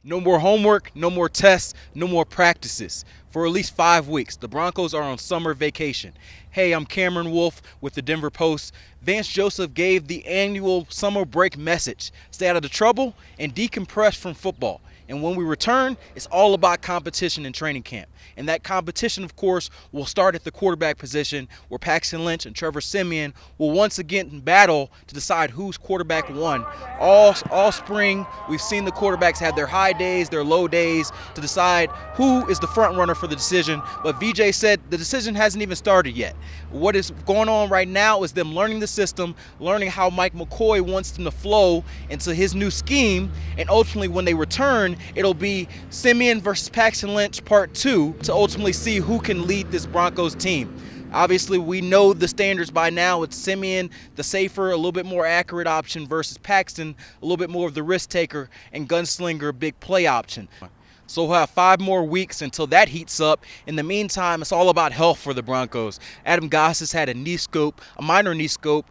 No more homework, no more tests, no more practices. For at least 5 weeks, the Broncos are on summer vacation. Hey, I'm Cameron Wolfe with the Denver Post. Vance Joseph gave the annual summer break message. Stay out of the trouble and decompress from football. And when we return, it's all about competition in training camp. And that competition, of course, will start at the quarterback position, where Paxton Lynch and Trevor Siemian will once again battle to decide whose quarterback won. All spring, we've seen the quarterbacks have their high days, their low days, to decide who is the front runner for the decision. But VJ said the decision hasn't even started yet. What is going on right now is them learning the system, learning how Mike McCoy wants them to flow into his new scheme, and ultimately when they return, it'll be Siemian versus Paxton Lynch Part 2 to ultimately see who can lead this Broncos team. Obviously, we know the standards by now. It's Siemian, the safer, a little bit more accurate option, versus Paxton, a little bit more of the risk taker and gunslinger big play option. So we'll have 5 more weeks until that heats up. In the meantime, it's all about health for the Broncos. Adam Goss had a minor knee scope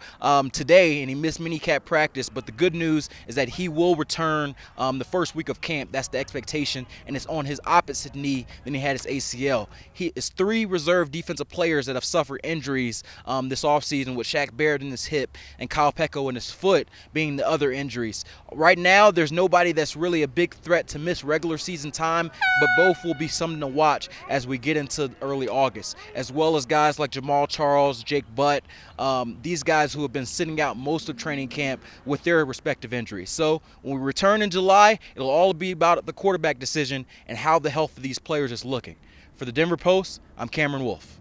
today, and he missed minicamp practice. But the good news is that he will return the first week of camp. That's the expectation, and it's on his opposite knee than he had his ACL. It's 3 reserve defensive players that have suffered injuries this offseason, with Shaq Barrett in his hip and Kyle Pecco in his foot being the other injuries. Right now, there's nobody that's really a big threat to miss regular season time, but both will be something to watch as we get into early August, as well as guys like Jamal Charles, Jake Butt, these guys who have been sitting out most of training camp with their respective injuries. So when we return in July, it'll all be about the quarterback decision and how the health of these players is looking. For the Denver Post, I'm Cameron Wolfe.